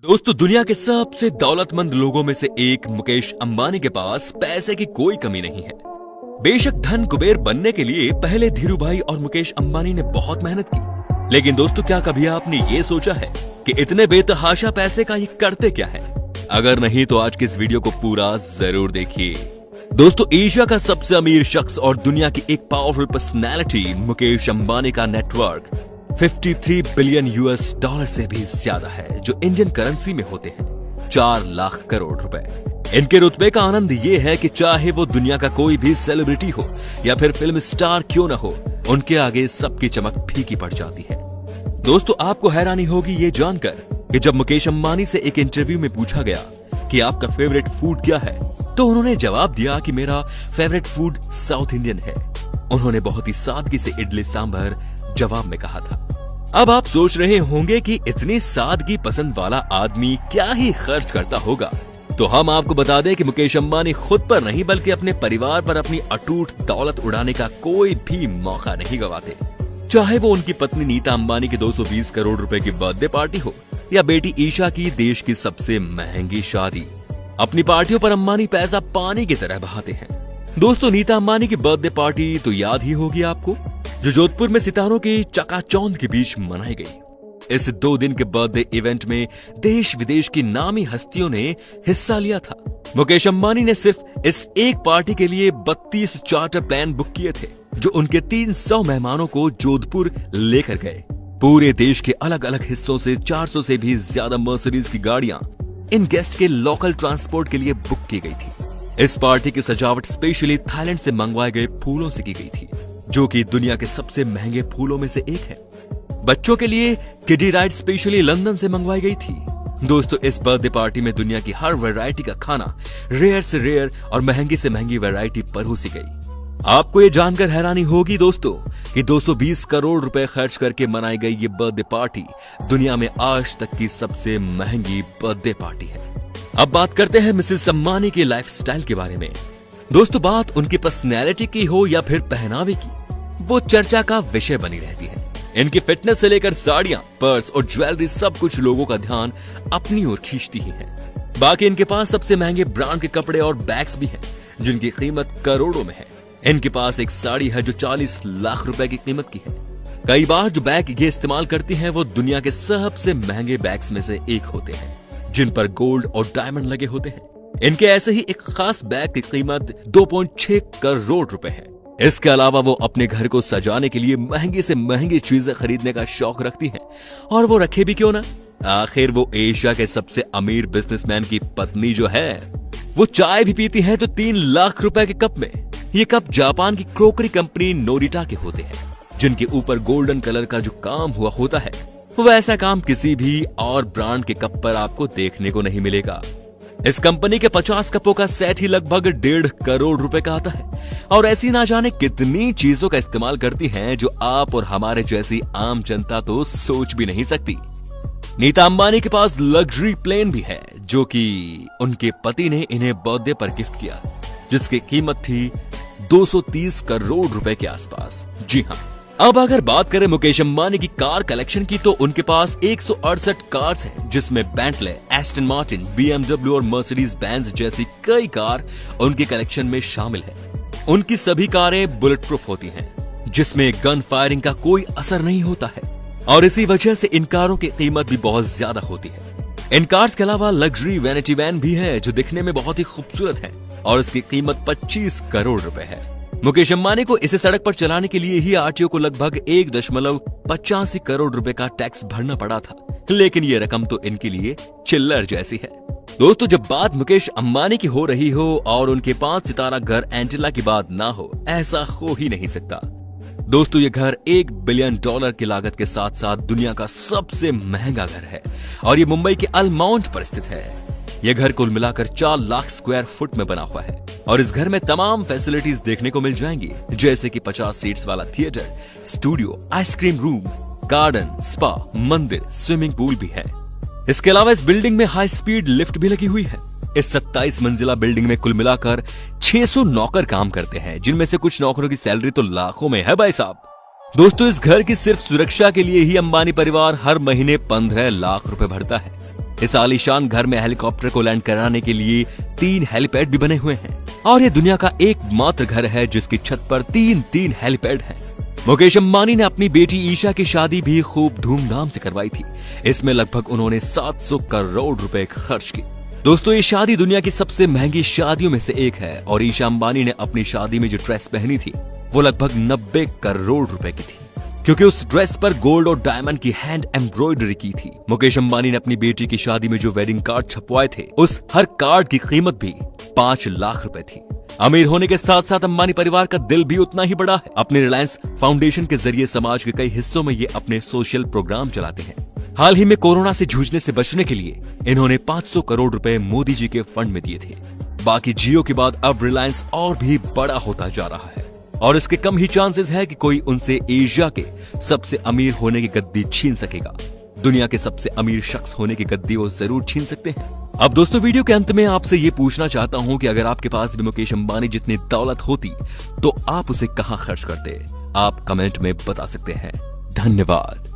दोस्तों, दुनिया के सबसे दौलतमंद लोगों में से एक मुकेश अंबानी के पास पैसे की कोई कमी नहीं है। बेशक धन कुबेर बनने के लिए पहले धीरूभाई और मुकेश अंबानी ने बहुत मेहनत की, लेकिन दोस्तों क्या कभी आपने ये सोचा है कि इतने बेतहाशा पैसे का ये करते क्या है? अगर नहीं तो आज के इस वीडियो को पूरा जरूर देखिए। दोस्तों, एशिया का सबसे अमीर शख्स और दुनिया की एक पावरफुल पर्सनैलिटी मुकेश अंबानी का नेटवर्क 53 बिलियन यूएस डॉलर से भी ज्यादा है, जो इंडियन करेंसी में होते हैं 4 लाख करोड़ रुपए। इनके रुतबे का आनंद ये है कि चाहे वो दुनिया का कोई भी सेलिब्रिटी हो या फिर फिल्म स्टार क्यों ना हो, उनके आगे सबकी चमक फीकी पड़ जाती है। दोस्तों, आपको हैरानी होगी ये जानकर कि जब मुकेश अंबानी से एक इंटरव्यू में पूछा गया कि आपका फेवरेट फूड क्या है, तो उन्होंने जवाब दिया कि मेरा फेवरेट फूड साउथ इंडियन है। उन्होंने बहुत ही सादगी से इडली सांभर जवाब में कहा था। अब आप सोच रहे होंगे कि इतनी सादगी पसंद वाला आदमी क्या ही खर्च करता होगा, तो हम आपको बता दें कि मुकेश अंबानी खुद पर नहीं बल्कि अपने परिवार पर अपनी अटूट दौलत उड़ाने का कोई भी मौका नहीं गवाते। चाहे वो उनकी पत्नी नीता अंबानी की 220 करोड़ रुपए की बर्थडे पार्टी हो या बेटी ईशा की देश की सबसे महंगी शादी, अपनी पार्टियों पर अंबानी पैसा पानी की तरह बहाते हैं। दोस्तों, नीता अंबानी की बर्थडे पार्टी तो याद ही होगी आपको, जो जोधपुर में सितारों की चकाचौंध के बीच मनाई गई। इस 2 दिन के बर्थडे इवेंट में देश विदेश की नामी हस्तियों ने हिस्सा लिया था। मुकेश अंबानी ने सिर्फ इस एक पार्टी के लिए 32 चार्टर प्लेन बुक किए थे, जो उनके 300 मेहमानों को जोधपुर लेकर गए। पूरे देश के अलग अलग हिस्सों से 400 से भी ज्यादा मर्सिडीज की गाड़ियां इन गेस्ट के लोकल ट्रांसपोर्ट के लिए बुक की गई थी। इस पार्टी की सजावट स्पेशली थाईलैंड से मंगवाए गए फूलों से की गई थी, जो कि दुनिया के सबसे महंगे फूलों में से एक है। बच्चों के लिए किडी राइड स्पेशली लंदन से मंगवाई गई थी। दोस्तों, इस बर्थडे पार्टी में दुनिया की हर वैरायटी का खाना, रेयर से रेयर और महंगी से महंगी वैरायटी परोसी गई। आपको ये जानकर हैरानी होगी दोस्तों कि 220 करोड़ रुपए खर्च करके मनाई गई ये बर्थडे पार्टी दुनिया में आज तक की सबसे महंगी बर्थडे पार्टी है। अब बात करते हैं मिसेस अंबानी के लाइफस्टाइल के बारे में। दोस्तों, बात उनकी पर्सनैलिटी की हो या फिर पहनावे की, वो चर्चा का विषय बनी रहती है। इनकी फिटनेस से लेकर साड़ियां, पर्स और ज्वेलरी सब कुछ लोगों का ध्यान अपनी ओर खींचती ही है। बाकी इनके पास सबसे महंगे ब्रांड के कपड़े और बैग्स भी हैं, जिनकी कीमत करोड़ों में है। इनके पास एक साड़ी है जो 40 लाख रुपए की कीमत की है। कई बार जो बैग ये इस्तेमाल करती हैं वो दुनिया के सबसे महंगे बैग्स में से एक होते हैं, जिन पर गोल्ड और डायमंड लगे होते हैं। इनके ऐसे ही एक खास बैग की कीमत 2.6 करोड़ रुपए है। इसके अलावा वो अपने घर को सजाने के लिए महंगी से महंगी चीजें खरीदने का शौक रखती हैं, और वो रखे भी क्यों ना। आखिर वो एशिया के सबसे अमीर बिजनेसमैन की पत्नी जो है, वो चाय भी पीती है तो 3 लाख रुपए के कप में। ये कप जापान की क्रोकरी कंपनी नोरिटा के होते हैं, जिनके ऊपर गोल्डन कलर का जो काम हुआ होता है, वैसा काम किसी भी और ब्रांड के कप पर आपको देखने को नहीं मिलेगा। इस कंपनी के 50 कपों का सेट ही लगभग 1.5 करोड़ रुपए का आता है, और ऐसी ना जाने कितनी चीजों का इस्तेमाल करती हैं जो आप और हमारे जैसी आम जनता तो सोच भी नहीं सकती। नीता अंबानी के पास लग्जरी प्लेन भी है, जो कि उनके पति ने इन्हें बर्थडे पर गिफ्ट किया, जिसकी कीमत थी 230 करोड़ रुपए के आसपास। जी हाँ, अब अगर बात करें मुकेश अंबानी की कार कलेक्शन की, तो उनके पास 168 कार्स हैं, जिसमें बेंटले, एस्टन मार्टिन, BMW और मर्सिडीज बेंज जैसी कई कार उनके कलेक्शन में शामिल है। उनकी सभी कारें बुलेट प्रूफ होती हैं, जिसमें गन फायरिंग का कोई असर नहीं होता है, और इसी वजह से इन कारों की कीमत भी बहुत ज्यादा होती है। इन कार्स के अलावा लग्जरी वैनिटी वैन भी है, जो दिखने में बहुत ही खूबसूरत है, और इसकी कीमत 25 करोड़ रुपए है। मुकेश अंबानी को इसे सड़क पर चलाने के लिए ही आरटीओ को लगभग 1.85 करोड़ रुपए का टैक्स भरना पड़ा था, लेकिन ये रकम तो इनके लिए चिल्लर जैसी है। दोस्तों, जब बात मुकेश अंबानी की हो रही हो और उनके 5 सितारा घर एंटिला की बात ना हो, ऐसा हो ही नहीं सकता। दोस्तों, ये घर $1 बिलियन की लागत के साथ साथ दुनिया का सबसे महंगा घर है, और ये मुंबई के अल माउंट पर स्थित है। यह घर कुल मिलाकर 4 लाख स्क्वायर फुट में बना हुआ है, और इस घर में तमाम फैसिलिटीज देखने को मिल जाएंगी, जैसे कि 50 सीट्स वाला theatre, studio, ice cream room, garden, spa, मंदिर, स्विमिंग पूल भी है। इसके अलावा इस बिल्डिंग में हाई स्पीड लिफ्ट भी लगी हुई है। इस 27 मंजिला बिल्डिंग में कुल मिलाकर 600 नौकर काम करते हैं, जिनमें से कुछ नौकरों की सैलरी तो लाखों में है भाई साहब। दोस्तों, इस घर की सिर्फ सुरक्षा के लिए ही अंबानी परिवार हर महीने 15 लाख रुपए भरता है। इस आलीशान घर में हेलीकॉप्टर को लैंड कराने के लिए 3 हेलीपैड भी बने हुए हैं और ये दुनिया का एकमात्र घर है जिसकी छत पर 3 हेलीपैड हैं। मुकेश अंबानी ने अपनी बेटी ईशा की शादी भी खूब धूमधाम से करवाई थी। इसमें लगभग उन्होंने 700 करोड़ रुपए खर्च किए। दोस्तों, ये शादी दुनिया की सबसे महंगी शादियों में से एक है और ईशा अंबानी ने अपनी शादी में जो ड्रेस पहनी थी वो लगभग 90 करोड़ रुपए की थी, क्योंकि उस ड्रेस पर गोल्ड और डायमंड की हैंड एम्ब्रॉयडरी की थी। मुकेश अंबानी ने अपनी बेटी की शादी में जो वेडिंग कार्ड छपवाए थे उस हर कार्ड की कीमत भी 5 लाख रुपए थी। अमीर होने के साथ साथ अंबानी परिवार का दिल भी उतना ही बड़ा है। अपने रिलायंस फाउंडेशन के जरिए समाज के कई हिस्सों में ये अपने सोशल प्रोग्राम चलाते हैं। हाल ही में कोरोना से जूझने से बचने के लिए इन्होंने 500 करोड़ रुपए मोदी जी के फंड में दिए थे। बाकी जियो के बाद अब रिलायंस और भी बड़ा होता जा रहा है और इसके कम ही चांसेस है कि कोई उनसे एशिया के सबसे अमीर होने की गद्दी छीन सकेगा। दुनिया के सबसे अमीर शख्स होने की गद्दी वो जरूर छीन सकते हैं। अब दोस्तों, वीडियो के अंत में आपसे ये पूछना चाहता हूं कि अगर आपके पास भी मुकेश अंबानी जितनी दौलत होती तो आप उसे कहां खर्च करते? आप कमेंट में बता सकते हैं। धन्यवाद।